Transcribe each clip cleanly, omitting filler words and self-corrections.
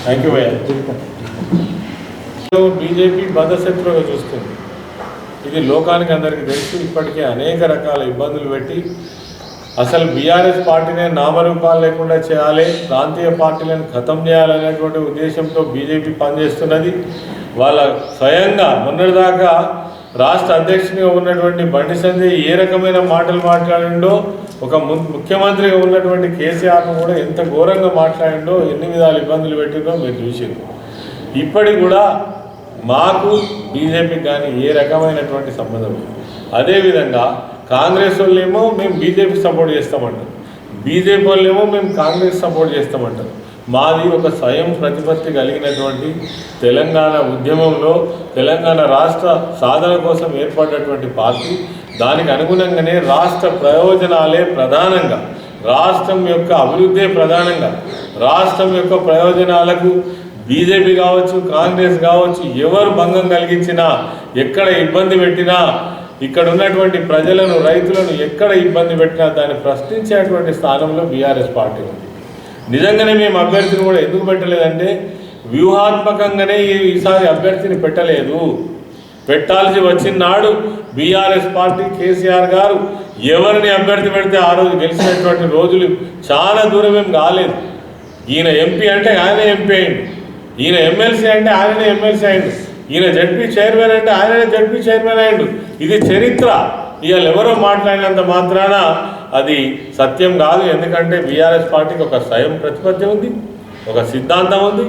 Thank you భయ్యా. BJP బద్ధశత్రువుగా చూస్తుంది. ఇది లోకానికి అందరికీ తెలుసు. ఇప్పటికే అనేక రకాల ఇబ్బందులు పెట్టి అసలు బీఆర్ఎస్ పార్టీనే నామరూపాలు లేకుండా చేయాలి, ప్రాంతీయ పార్టీలను ఖతం చేయాలనేటువంటి ఉద్దేశంతో బీజేపీ పనిచేస్తున్నది. వాళ్ళ స్వయంగా మొన్నటిదాకా రాష్ట్ర అధ్యక్షునిగా ఉన్నటువంటి బండి సంజయ్ ఏ రకమైన మాటలు మాట్లాడిండో, ఒక ముఖ్యమంత్రిగా ఉన్నటువంటి కేసీఆర్ను కూడా ఎంత ఘోరంగా మాట్లాడిండో, ఎన్ని విధాలు ఇబ్బందులు పెట్టిందో మీరు చూసింది. ఇప్పటికి కూడా మాకు బీజేపీకి కానీ ఏ రకమైనటువంటి సంబంధం లేదు. అదేవిధంగా కాంగ్రెస్ వాళ్ళేమో మేము బీజేపీ సపోర్ట్ చేస్తామంటారు, బీజేపీ వాళ్ళేమో మేము కాంగ్రెస్ సపోర్ట్ చేస్తామంటారు. మాది ఒక స్వయం ప్రతిపత్తి కలిగినటువంటి తెలంగాణ ఉద్యమంలో తెలంగాణ రాష్ట్ర సాధన కోసం ఏర్పడినటువంటి పార్టీ. దానికి అనుగుణంగానే రాష్ట్ర ప్రయోజనాలే ప్రధానంగా, రాష్ట్రం యొక్క అభివృద్ధే ప్రధానంగా, రాష్ట్రం యొక్క ప్రయోజనాలకు బీజేపీ కావచ్చు, కాంగ్రెస్ కావచ్చు, ఎవరు భంగం కలిగించినా, ఎక్కడ ఇబ్బంది పెట్టినా, ఇక్కడ ఉన్నటువంటి ప్రజలను, రైతులను ఎక్కడ ఇబ్బంది పెట్టినా దాన్ని ప్రశ్నించేటువంటి స్థానంలో బీఆర్ఎస్ పార్టీ ఉంది. నిజంగానే మేము అభ్యర్థిని కూడా ఎందుకు పెట్టలేదంటే, వ్యూహాత్మకంగానే ఈసారి అభ్యర్థిని పెట్టలేదు. పెట్టాల్సి వచ్చిన నాడు బీఆర్ఎస్ పార్టీ కేసీఆర్ గారు ఎవరిని అభ్యర్థి పెడితే ఆ రోజు గెలిచినటువంటి రోజులు చాలా దూరమేం కాలేదు. ఈయన ఎంపీ అంటే ఆయనే ఎంపీ అయిండు, ఈయన ఎమ్మెల్సీ అంటే ఆయననే ఎమ్మెల్సీ అయిండు, ఈయన జడ్పీ చైర్మన్ అంటే ఆయననే జడ్పీ చైర్మన్ అయిండు. ఇది చరిత్ర. ఇవాళ ఎవరో మాట్లాడినంత మాత్రాన అది సత్యం కాదు. ఎందుకంటే బీఆర్ఎస్ పార్టీకి ఒక స్వయం ప్రతిపత్తి ఉంది, ఒక సిద్ధాంతం ఉంది.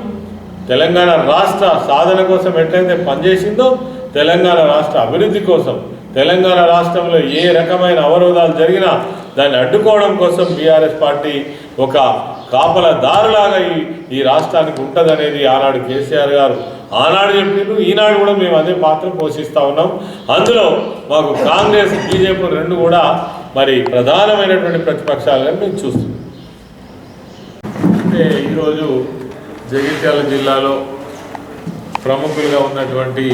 తెలంగాణ రాష్ట్ర సాధన కోసం ఎట్లయితే పనిచేసిందో, తెలంగాణ రాష్ట్ర అభివృద్ధి కోసం, తెలంగాణ రాష్ట్రంలో ఏ రకమైన అవరోధాలు జరిగినా దాన్ని అడ్డుకోవడం కోసం బీఆర్ఎస్ పార్టీ ఒక కాపలదారులాగా ఈ రాష్ట్రానికి ఉంటుందనేది ఆనాడు కేసీఆర్ గారు ఆనాడు చెప్పిండ్రు. ఈనాడు కూడా మేము అదే పాత్ర పోషిస్తూ ఉన్నాం. అందులో మాకు కాంగ్రెస్, బీజేపీ రెండు కూడా మరి ప్రధానమైనటువంటి ప్రతిపక్షాలుగా మేము చూస్తున్నాం. అంటే ఈరోజు జగిత్యాల జిల్లాలో ప్రముఖులుగా ఉన్నటువంటి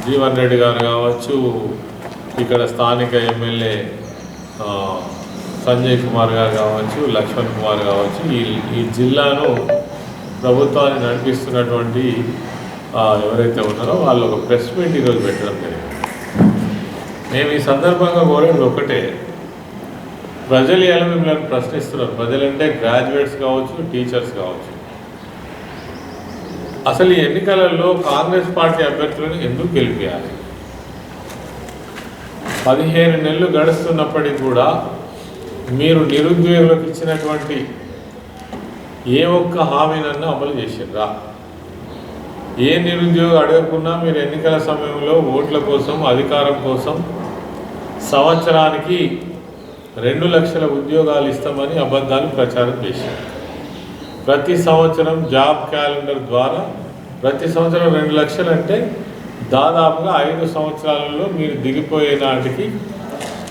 జీవన్ రెడ్డి గారు కావచ్చు, ఇక్కడ స్థానిక ఎమ్మెల్యే సంజయ్ కుమార్ గారు కావచ్చు, లక్ష్మణ్ కుమార్ కావచ్చు, ఈ జిల్లాను ప్రభుత్వాన్ని నడిపిస్తున్నటువంటి ఎవరైతే ఉన్నారో వాళ్ళు ఒక ప్రెస్ మీట్ ఈరోజు పెట్టడం జరిగింది. మేము ఈ సందర్భంగా కోరేది ఒకటే, ప్రజలు ఎలా మిమ్మల్ని ప్రశ్నిస్తున్నారు. ప్రజలంటే గ్రాడ్యుయేట్స్ కావచ్చు, టీచర్స్ కావచ్చు. అసలు ఈ ఎన్నికలలో కాంగ్రెస్ పార్టీ అభ్యర్థులను ఎందుకు గెలిపించాలి? 15 నెలలు గడుస్తున్నప్పటికీ కూడా మీరు నిరుద్యోగులకు ఇచ్చినటువంటి ఏ ఒక్క హామీనన్నా అమలు చేసిండ్రా? ఏ నిరుద్యోగం అడగకున్నా మీరు ఎన్నికల సమయంలో ఓట్ల కోసం, అధికారం కోసం సంవత్సరానికి 2 లక్షల ఉద్యోగాలు ఇస్తామని అబద్ధాలు ప్రచారం చేశారు. ప్రతి సంవత్సరం జాబ్ క్యాలెండర్ ద్వారా ప్రతి సంవత్సరం 2 లక్షలు అంటే దాదాపుగా 5 సంవత్సరాలలో మీరు దిగిపోయే నాటికి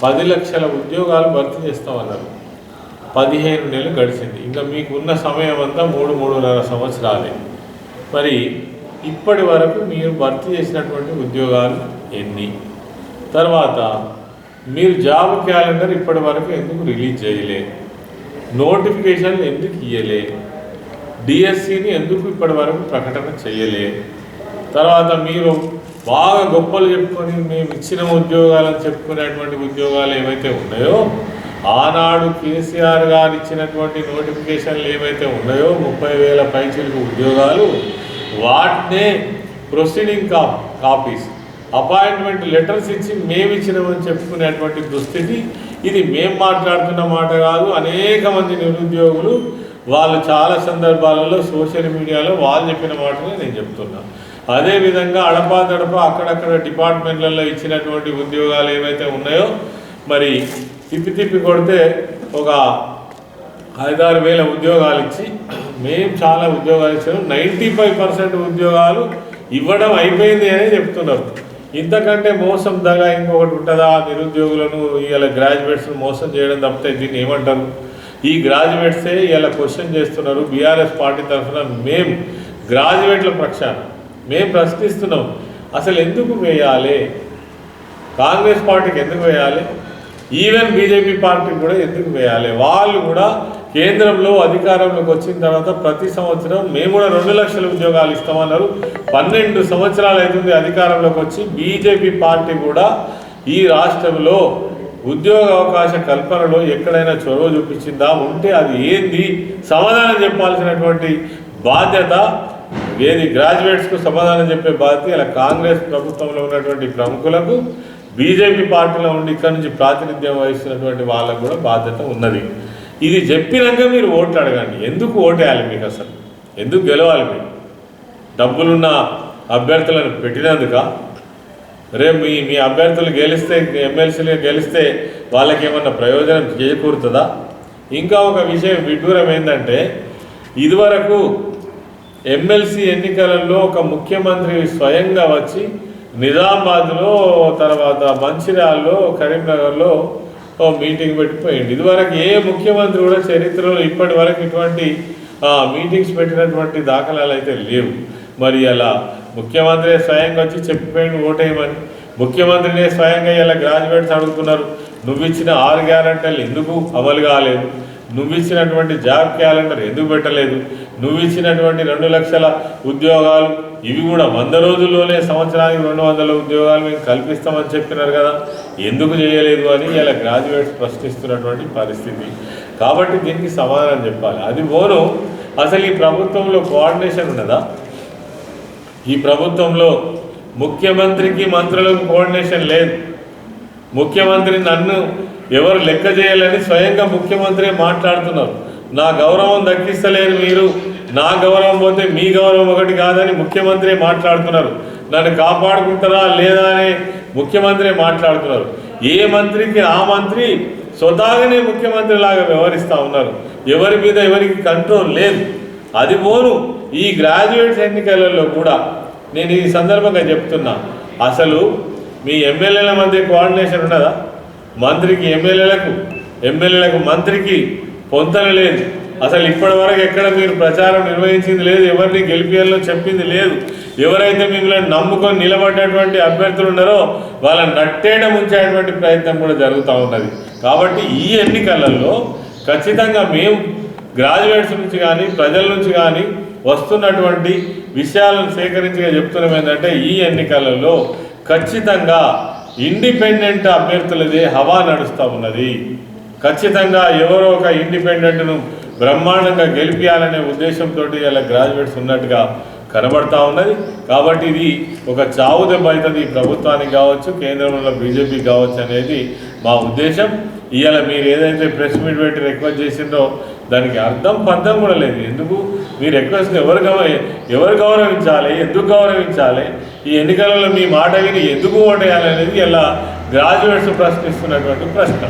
10 లక్షల ఉద్యోగాలు భర్తీ చేస్తామన్నారు. 15 నెలలు గడిచింది. ఇంకా మీకు ఉన్న సమయం అంతా 3-3.5 సంవత్సరాలే. మరి ఇప్పటి వరకు మీరు భర్తీ చేసినటువంటి ఉద్యోగాలు ఎన్ని? తర్వాత మీరు జాబ్ క్యాలెండర్ ఇప్పటి వరకు ఎందుకు రిలీజ్ చేయలే? నోటిఫికేషన్లు ఎందుకు ఇయ్యలే? డిఎస్సిని ఎందుకు ఇప్పటి వరకు ప్రకటన చేయలే? తర్వాత మీరు బాగా గొప్పలు చెప్పుకొని మేము ఇచ్చిన ఉద్యోగాలను చెప్పుకునేటువంటి ఉద్యోగాలు ఏవైతే ఉన్నాయో, ఆనాడు కేసీఆర్ గారు ఇచ్చినటువంటి నోటిఫికేషన్లు ఏవైతే ఉన్నాయో 30,000 పైచిలకు ఉద్యోగాలు, వాటినే ప్రొసీడింగ్ కాపీస్, అపాయింట్మెంట్ లెటర్స్ ఇచ్చి మేము ఇచ్చినామని చెప్పుకునేటువంటి దుస్థితి. ఇది మేము మాట్లాడుతున్న మాట కాదు. అనేక మంది నిరుద్యోగులు వాళ్ళు చాలా సందర్భాలలో సోషల్ మీడియాలో వాళ్ళు చెప్పిన మాటనే నేను చెప్తున్నాను. అదేవిధంగా అడపా అక్కడక్కడ డిపార్ట్మెంట్లలో ఇచ్చినటువంటి ఉద్యోగాలు ఏవైతే ఉన్నాయో, మరి తిప్పి కొడితే ఒక 5-6 వేల ఉద్యోగాలు ఇచ్చి మేము చాలా ఉద్యోగాలు ఇచ్చాము, 95% ఉద్యోగాలు ఇవ్వడం అయిపోయింది అని చెప్తున్నారు. ఇంతకంటే మోసం దగా ఇంకొకటి ఉంటుందా? నిరుద్యోగులను ఇలా గ్రాడ్యుయేట్స్ను మోసం చేయడం తప్పితే దీన్ని ఏమంటారు? ఈ గ్రాడ్యుయేట్సే ఇలా క్వశ్చన్ చేస్తున్నారు. బీఆర్ఎస్ పార్టీ తరఫున మేము గ్రాడ్యుయేట్ల పక్షాన మేము ప్రశ్నిస్తున్నాం. అసలు ఎందుకు వేయాలి? కాంగ్రెస్ పార్టీకి ఎందుకు వేయాలి? ఈవెన్ బీజేపీ పార్టీకి కూడా ఎందుకు వేయాలి? వాళ్ళు కూడా కేంద్రంలో అధికారంలోకి వచ్చిన తర్వాత ప్రతి సంవత్సరం మేము కూడా 2 లక్షల ఉద్యోగాలు ఇస్తామన్నారు. 12 సంవత్సరాలు అవుతుంది అధికారంలోకి వచ్చి. బీజేపీ పార్టీ కూడా ఈ రాష్ట్రంలో ఉద్యోగ అవకాశ కల్పనలో ఎక్కడైనా చొరవ చూపించిందా? ఉంటే అది ఏంది సమాధానం చెప్పాల్సినటువంటి బాధ్యత ఏది గ్రాడ్యుయేట్స్కు సమాధానం చెప్పే బాధ్యత ఇలా కాంగ్రెస్ ప్రభుత్వంలో ఉన్నటువంటి ప్రముఖులకు, బీజేపీ పార్టీలో ఉండి ఇక్కడ నుంచి ప్రాతినిధ్యం వహిస్తున్నటువంటి వాళ్ళకు కూడా బాధ్యత ఉన్నది. ఇది చెప్పినాక మీరు ఓట్లు అడగండి. ఎందుకు ఓటేయాలి? మీకు అసలు ఎందుకు గెలవాలి? మీరు డబ్బులున్న అభ్యర్థులను పెట్టినందుక? రేపు మీ అభ్యర్థులు గెలిస్తే, ఎమ్మెల్సీలు గెలిస్తే వాళ్ళకి ఏమన్నా ప్రయోజనం చేకూరుతుందా? ఇంకా ఒక విషయం విడ్డూరం ఏంటంటే, ఇదివరకు ఎమ్మెల్సీ ఎన్నికలలో ఒక ముఖ్యమంత్రి స్వయంగా వచ్చి నిజామాబాద్లో, తర్వాత మంచిర్యాలలో, కరీంనగర్లో మీటింగ్ పెట్టిపోయింది. ఇదివరకు ఏ ముఖ్యమంత్రి కూడా చరిత్రలో ఇప్పటి వరకు ఇటువంటి మీటింగ్స్ పెట్టినటువంటి దాఖలాలు అయితే లేవు. మరి అలా ముఖ్యమంత్రి స్వయంగా వచ్చి చెప్పిపోయింది ఓటేయమని. ముఖ్యమంత్రినే స్వయంగా ఇలా గ్రాడ్యుయేట్స్ అడుగుతున్నారు, నువ్వు ఇచ్చిన 6 గ్యారెంటీలు ఎందుకు అమలు కాలేదు? నువ్వు ఇచ్చినటువంటి జాబ్ క్యాలెండర్ ఎందుకు పెట్టలేదు? నువ్వు ఇచ్చినటువంటి 2 లక్షల ఉద్యోగాలు ఇవి కూడా 100 రోజుల్లోనే సంవత్సరానికి 200 ఉద్యోగాలు మేము కల్పిస్తామని చెప్పినారు కదా, ఎందుకు చేయలేదు అని ఇలా గ్రాడ్యుయేట్స్ ప్రశ్నిస్తున్నటువంటి పరిస్థితి. కాబట్టి దీనికి సమాధానం చెప్పాలి. అది పోను, అసలు ఈ ప్రభుత్వంలో కోఆర్డినేషన్ ఉన్నదా? ఈ ప్రభుత్వంలో ముఖ్యమంత్రికి మంత్రులకు కోఆర్డినేషన్ లేదు. ముఖ్యమంత్రి నన్ను ఎవరు లెక్క చేయాలని స్వయంగా ముఖ్యమంత్రి మాట్లాడుతున్నారు. నా గౌరవం దక్కిస్తలేరు మీరు, నా గౌరవం పోతే మీ గౌరవం ఒకటి కాదని ముఖ్యమంత్రి మాట్లాడుతున్నారు. నన్ను కాపాడుకుంటారా లేదా అని ముఖ్యమంత్రి మాట్లాడుతున్నారు. ఏ మంత్రికి ఆ మంత్రి స్వతహాగానే ముఖ్యమంత్రి లాగా వ్యవహరిస్తూ ఉన్నారు. ఎవరి మీద ఎవరికి కంట్రోల్ లేదు. అది పోను, ఈ గ్రాడ్యుయేట్స్ ఎన్నికలలో కూడా నేను ఈ సందర్భంగా చెప్తున్నా, అసలు మీ ఎమ్మెల్యేల మధ్య కోఆర్డినేషన్ ఉన్నదా? మంత్రికి ఎమ్మెల్యేలకు మంత్రికి పొంతన లేదు. అసలు ఇప్పటి వరకు ఎక్కడ మీరు ప్రచారం నిర్వహించింది లేదు, ఎవరిని గెలిపియాలో చెప్పింది లేదు. ఎవరైతే మిమ్మల్ని నమ్ముకొని నిలబడ్డటువంటి అభ్యర్థులు ఉన్నారో వాళ్ళని నట్టేట ముంచేటువంటి ప్రయత్నం కూడా జరుగుతూ ఉన్నది. కాబట్టి ఈ ఎన్నికలలో ఖచ్చితంగా మేము గ్రాడ్యుయేట్స్ నుంచి కానీ ప్రజల నుంచి కానీ వస్తున్నటువంటి విషయాలను సేకరించిగా చెప్తున్నాం ఏంటంటే, ఈ ఎన్నికలలో ఖచ్చితంగా ఇండిపెండెంట్ అభ్యర్థులదే హవా నడుస్తూ ఉన్నది. ఖచ్చితంగా ఎవరో ఒక ఇండిపెండెంట్ను బ్రహ్మాండంగా గెలిపించాలనే ఉద్దేశంతో ఇలా గ్రాడ్యుయేట్స్ ఉన్నట్టుగా కనబడతా ఉన్నది. కాబట్టి ఇది ఒక చావు దెబ్బ అవుతుంది ఈ ప్రభుత్వానికి కావచ్చు, కేంద్రంలో బీజేపీ కావచ్చు అనేది మా ఉద్దేశం. ఇవాళ మీరు ఏదైతే ప్రెస్ మీట్ పెట్టి రిక్వెస్ట్ చేసిందో దానికి అర్థం పర్థం కూడా లేదు. ఎందుకు మీ రిక్వెస్ట్ ఎవరు గౌరవించాలి, ఎందుకు గౌరవించాలి? ఈ ఎన్నికలలో మీ మాట విని ఎందుకు ఓటేయాలనేది ఇలా గ్రాడ్యుయేట్స్ ప్రశ్నిస్తున్నటువంటి ప్రశ్న.